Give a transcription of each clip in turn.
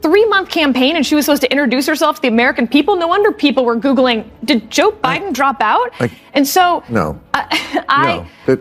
3-month campaign and she was supposed to introduce herself to the American people. No wonder people were Googling, did Joe Biden drop out? And so... No.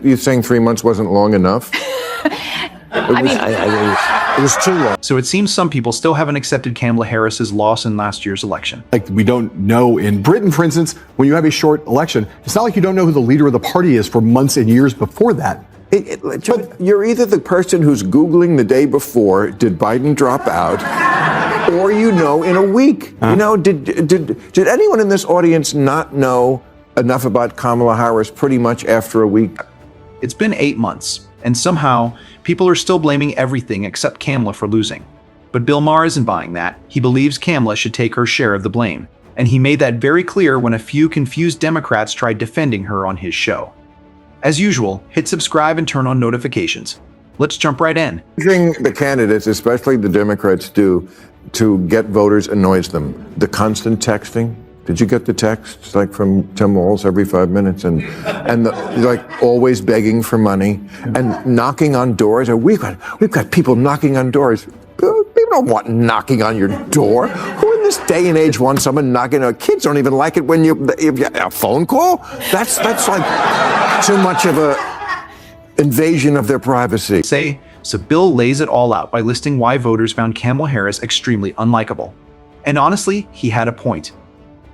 You're saying 3 months wasn't long enough? It was too long. So it seems some people still haven't accepted Kamala Harris's loss in last year's election. Like, we don't know in Britain, for instance, when you have a short election, it's not like you don't know who the leader of the party is for months and years before that. But you're either the person who's Googling the day before, did Biden drop out, or you know in a week. You know, did anyone in this audience not know enough about Kamala Harris pretty much after a week? It's been 8 months, and somehow people are still blaming everything except Kamala for losing. But Bill Maher isn't buying that. He believes Kamala should take her share of the blame, and he made that very clear when a few confused Democrats tried defending her on his show. As usual, hit subscribe and turn on notifications. Let's jump right in. The thing the candidates, especially the Democrats, do to get voters annoys them. The constant texting. Did you get the texts like from Tim Walz every 5 minutes and like always begging for money and knocking on doors? We've got people knocking on doors. People don't want knocking on your door. Who in this day and age wants someone knocking on? Kids don't even like it when a phone call. That's like too much of a invasion of their privacy. So Bill lays it all out by listing why voters found Kamala Harris extremely unlikable. And honestly, he had a point.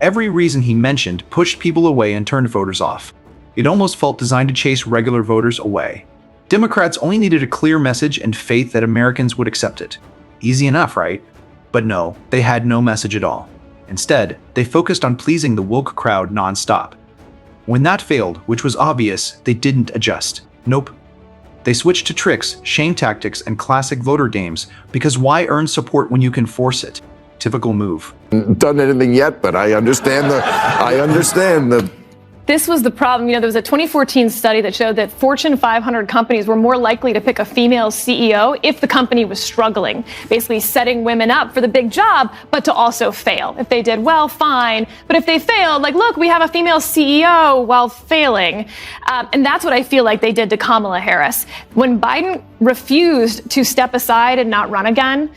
Every reason he mentioned pushed people away and turned voters off. It almost felt designed to chase regular voters away. Democrats only needed a clear message and faith that Americans would accept it. Easy enough, right? But no, they had no message at all. Instead, they focused on pleasing the woke crowd nonstop. When that failed, which was obvious, they didn't adjust. Nope. They switched to tricks, shame tactics, and classic voter games, because why earn support when you can force it? Typical move. Done anything yet, but I understand the. This was the problem. You know, there was a 2014 study that showed that Fortune 500 companies were more likely to pick a female CEO if the company was struggling, basically setting women up for the big job, but to also fail. If they did well, fine. But if they failed, like, look, we have a female CEO while failing. And that's what I feel like they did to Kamala Harris. When Biden refused to step aside and not run again,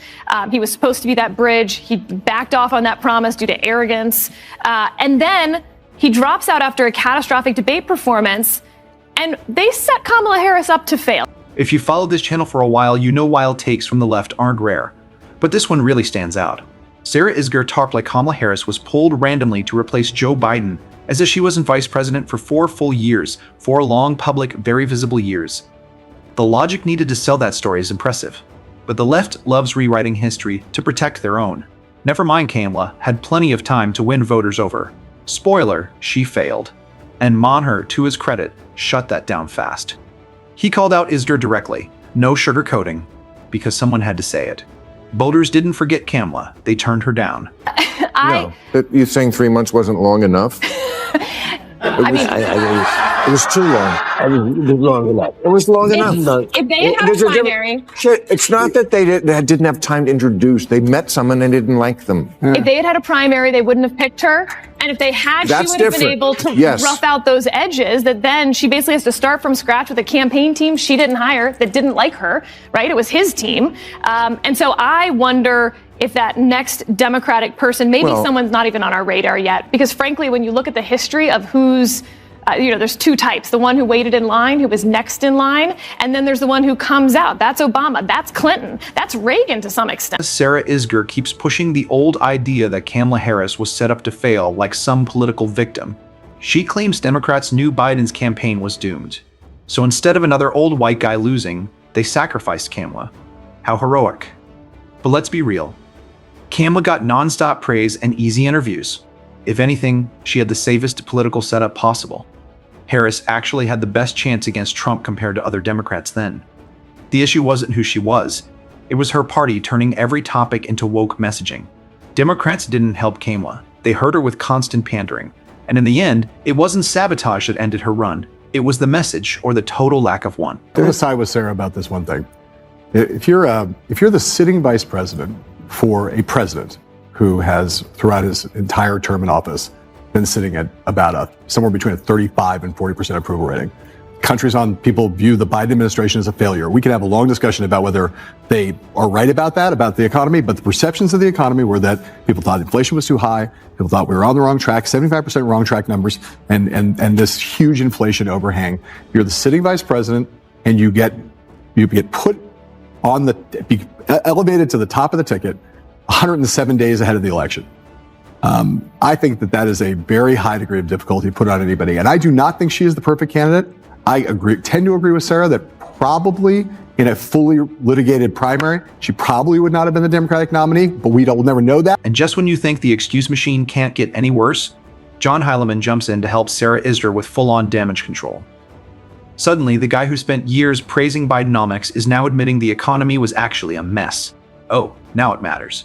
he was supposed to be that bridge. He backed off on that promise due to arrogance. And then he drops out after a catastrophic debate performance, and they set Kamala Harris up to fail. If you followed this channel for a while, you know wild takes from the left aren't rare. But this one really stands out. Sarah Isgur talked like Kamala Harris was pulled randomly to replace Joe Biden, as if she wasn't vice president for 4 full years, 4 long, public, very visible years. The logic needed to sell that story is impressive. But the left loves rewriting history to protect their own. Never mind, Kamala had plenty of time to win voters over. Spoiler, she failed. And Maher, to his credit, shut that down fast. He called out Isgur directly, no sugarcoating, because someone had to say it. Voters didn't forget Kamala, they turned her down. No, you're saying 3 months wasn't long enough? It was too long. It was long enough. It was long enough. If they had had a primary... It's not that they didn't have time to introduce. They met someone and didn't like them. If they had had a primary, they wouldn't have picked her. And if they had, That's she would have been different. able to Yes. rough out those edges that then she basically has to start from scratch with a campaign team she didn't hire that didn't like her, right? It was his team. And so I wonder if that next Democratic person, maybe someone's not even on our radar yet. Because frankly, when you look at the history of who's there's 2 types. The one who waited in line, who was next in line, and then there's the one who comes out. That's Obama. That's Clinton. That's Reagan to some extent. Sarah Isgur keeps pushing the old idea that Kamala Harris was set up to fail like some political victim. She claims Democrats knew Biden's campaign was doomed. So instead of another old white guy losing, they sacrificed Kamala. How heroic. But let's be real. Kamala got nonstop praise and easy interviews. If anything, she had the safest political setup possible. Harris actually had the best chance against Trump compared to other Democrats then. The issue wasn't who she was. It was her party turning every topic into woke messaging. Democrats didn't help Kamala. They hurt her with constant pandering. And in the end, it wasn't sabotage that ended her run. It was the message or the total lack of one. I'm going to side with Sarah about this one thing. If you're the sitting vice president for a president who has, throughout his entire term in office, been sitting at about somewhere between a 35 and 40% approval rating, people view the Biden administration as a failure. We can have a long discussion about whether they are right about that, about the economy, but the perceptions of the economy were that people thought inflation was too high, people thought we were on the wrong track, 75% wrong track numbers, and this huge inflation overhang. You're the sitting vice president, and you get put on elevated to the top of the ticket 107 days ahead of the election. I think that is a very high degree of difficulty put on anybody. And I do not think she is the perfect candidate. I tend to agree with Sarah that probably in a fully litigated primary, she probably would not have been the Democratic nominee, but we'll never know that. And just when you think the excuse machine can't get any worse, John Heilemann jumps in to help Sarah Isler with full-on damage control. Suddenly, the guy who spent years praising Bidenomics is now admitting the economy was actually a mess. Oh, now it matters.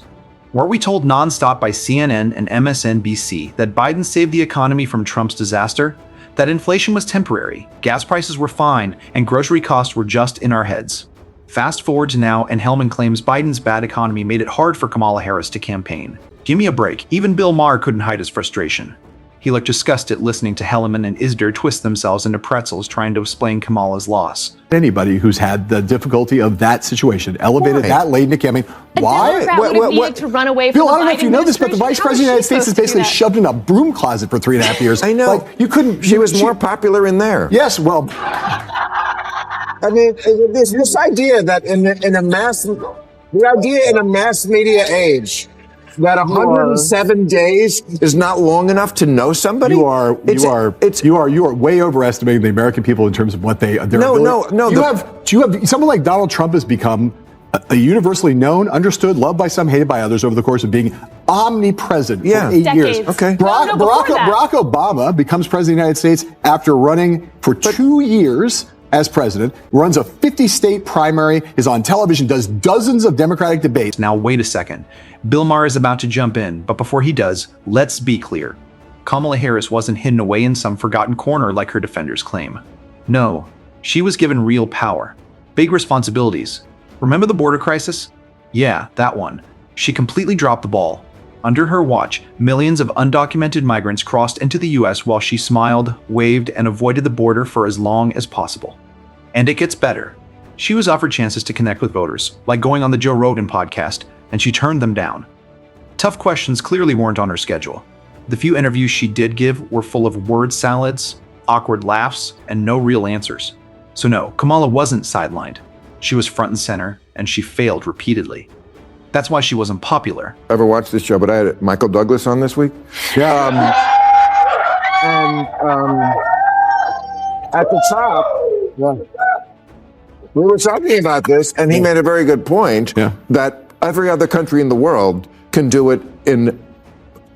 Weren't we told nonstop by CNN and MSNBC that Biden saved the economy from Trump's disaster? That inflation was temporary, gas prices were fine, and grocery costs were just in our heads. Fast forward to now, and Hellman claims Biden's bad economy made it hard for Kamala Harris to campaign. Give me a break. Even Bill Maher couldn't hide his frustration. He looked disgusted listening to Hellman and Isler twist themselves into pretzels trying to explain Kamala's loss. Anybody who's had the difficulty of that situation, elevated that late in the campaign. Why? Democrat would have needed to run away from Bill, the I don't know Biden if you know this, but the vice president of the United States is basically shoved in a broom closet for 3.5 years. I know. Like, you couldn't. She was more popular in there. Yes, well. I mean, this idea that in a mass media age, that 107 days is not long enough to know somebody. You are way overestimating the American people in terms of what their ability. No. You have someone like Donald Trump has become a universally known, understood, loved by some, hated by others over the course of being omnipresent for 8 years. Okay. Barack Obama becomes president of the United States after running for 2 years as president, runs a 50-state primary, is on television, does dozens of Democratic debates. Now wait a second. Bill Maher is about to jump in, but before he does, let's be clear. Kamala Harris wasn't hidden away in some forgotten corner like her defenders claim. No, she was given real power, big responsibilities. Remember the border crisis? Yeah, that one. She completely dropped the ball. Under her watch, millions of undocumented migrants crossed into the U.S. while she smiled, waved, and avoided the border for as long as possible. And it gets better. She was offered chances to connect with voters, like going on the Joe Rogan podcast, and she turned them down. Tough questions clearly weren't on her schedule. The few interviews she did give were full of word salads, awkward laughs, and no real answers. So no, Kamala wasn't sidelined. She was front and center, and she failed repeatedly. That's why she wasn't popular. Ever watched this show? But I had Michael Douglas on this week. Yeah. at the top, we were talking about this, And he made a very good point that every other country in the world can do it in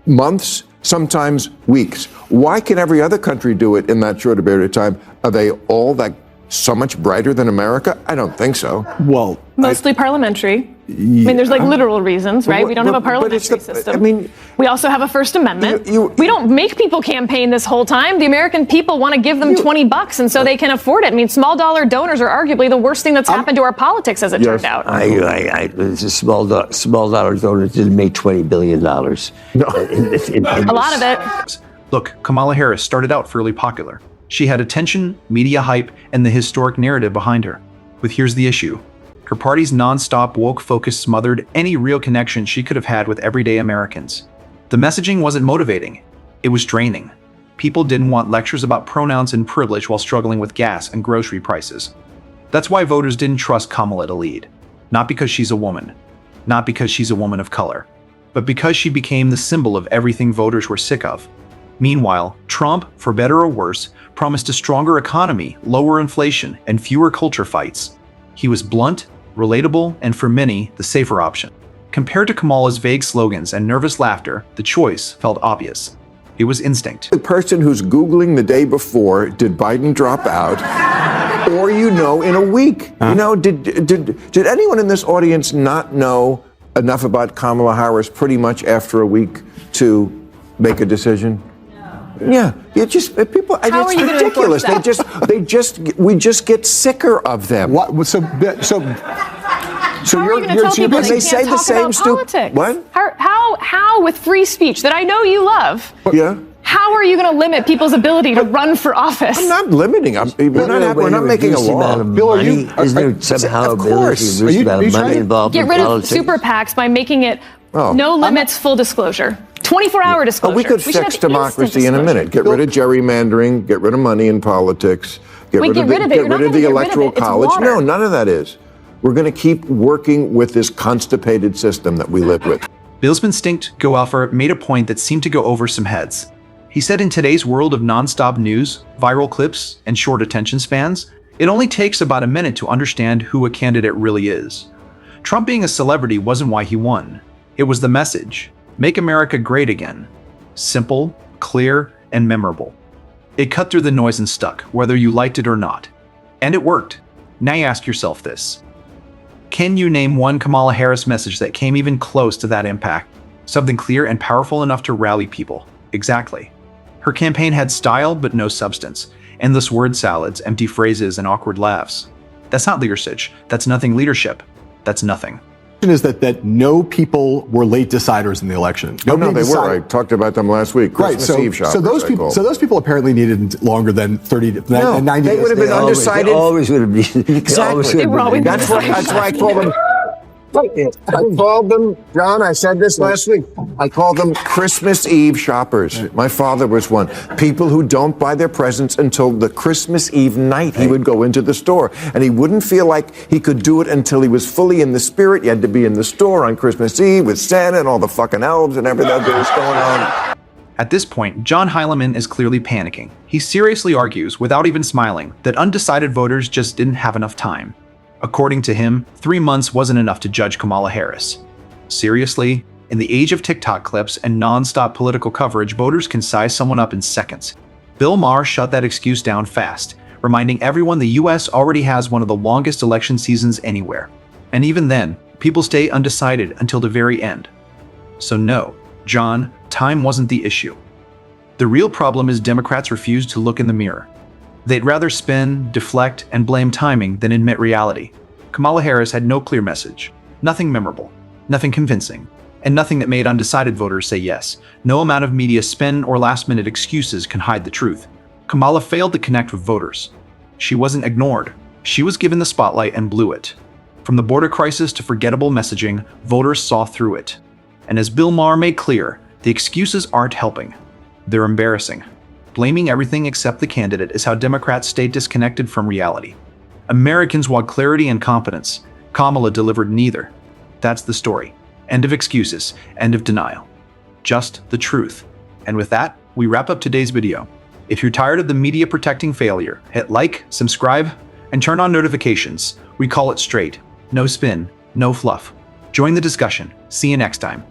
months, sometimes weeks. Why can every other country do it in that short a period of time? Are they all so much brighter than America? I don't think so. Well, mostly parliamentary. I mean, there's literal reasons, right? We don't have a parliamentary system. I mean, we also have a First Amendment. We don't make people campaign this whole time. The American people want to give them $20, and so they can afford it. I mean, small dollar donors are arguably the worst thing that's happened to our politics, as it turned out. It's a small dollar donor didn't make $20 billion. A lot of it. Look, Kamala Harris started out fairly popular. She had attention, media hype, and the historic narrative behind her. But here's the issue. Her party's non-stop woke focus smothered any real connection she could have had with everyday Americans. The messaging wasn't motivating. It was draining. People didn't want lectures about pronouns and privilege while struggling with gas and grocery prices. That's why voters didn't trust Kamala to lead. Not because she's a woman. Not because she's a woman of color. But because she became the symbol of everything voters were sick of. Meanwhile, Trump, for better or worse, promised a stronger economy, lower inflation, and fewer culture fights. He was blunt, relatable, and for many, the safer option. Compared to Kamala's vague slogans and nervous laughter, the choice felt obvious. It was instinct. The person who's Googling the day before, did Biden drop out? Or in a week. Did anyone in this audience not know enough about Kamala Harris pretty much after a week to make a decision? Yeah, people. How It's are you ridiculous. gonna enforce We just get sicker of them. what? So How are you going to tell people they they say can't the talk same about politics? What? How with free speech that I know you love? Yeah. How are you going to limit people's ability to run for office? I'm not limiting. We're not making a law. Bill, are you? Isn't there somehow of ability course. to reduce the amount of money trying- involved Get in rid politics? of super PACs by making it no limits, full disclosure. 24-hour disclosure. We could should fix have democracy instant in a disclosure. minute. Get rid of gerrymandering. Get rid of money in politics. Get Wait, rid get of rid of it. You're not the gonna get rid of electoral it. It's college. water. No, none of that is. We're going to keep working with this constipated system that we live with. Bill's instinct go alpha made a point that seemed to go over some heads. He said in today's world of nonstop news, viral clips, and short attention spans, it only takes about a minute to understand who a candidate really is. Trump being a celebrity wasn't why he won. It was the message. Make America great again. Simple, clear, and memorable. It cut through the noise and stuck, whether you liked it or not. And it worked. Now you ask yourself this. Can you name one Kamala Harris message that came even close to that impact? Something clear and powerful enough to rally people. Exactly. Her campaign had style but no substance. Endless word salads, empty phrases, and awkward laughs. That's not leadership. That's nothing leadership. That's nothing. Is that no people were late deciders in the election. No, Nobody they were. I decided. talked about them last week. Right, Christmas Eve shoppers, so those people apparently needed longer than 90 they days. would have been undecided. They always would have been. Exactly. They were always That's why I call them. I called them, John, I said this last week. I call them Christmas Eve shoppers. My father was one. People who don't buy their presents until the Christmas Eve night. He would go into the store, and he wouldn't feel like he could do it until he was fully in the spirit. You had to be in the store on Christmas Eve with Santa and all the fucking elves and everything that was going on. At this point, John Heilemann is clearly panicking. He seriously argues, without even smiling, that undecided voters just didn't have enough time. According to him, 3 months wasn't enough to judge Kamala Harris. Seriously? In the age of TikTok clips and non-stop political coverage, voters can size someone up in seconds. Bill Maher shut that excuse down fast, reminding everyone the US already has one of the longest election seasons anywhere. And even then, people stay undecided until the very end. So no, John, time wasn't the issue. The real problem is Democrats refuse to look in the mirror. They'd rather spin, deflect, and blame timing than admit reality. Kamala Harris had no clear message, nothing memorable, nothing convincing, and nothing that made undecided voters say yes. No amount of media spin or last-minute excuses can hide the truth. Kamala failed to connect with voters. She wasn't ignored. She was given the spotlight and blew it. From the border crisis to forgettable messaging, voters saw through it. And as Bill Maher made clear, the excuses aren't helping. They're embarrassing. Blaming everything except the candidate is how Democrats stay disconnected from reality. Americans want clarity and competence. Kamala delivered neither. That's the story. End of excuses. End of denial. Just the truth. And with that, we wrap up today's video. If you're tired of the media protecting failure, hit like, subscribe, and turn on notifications. We call it straight. No spin, no fluff. Join the discussion. See you next time.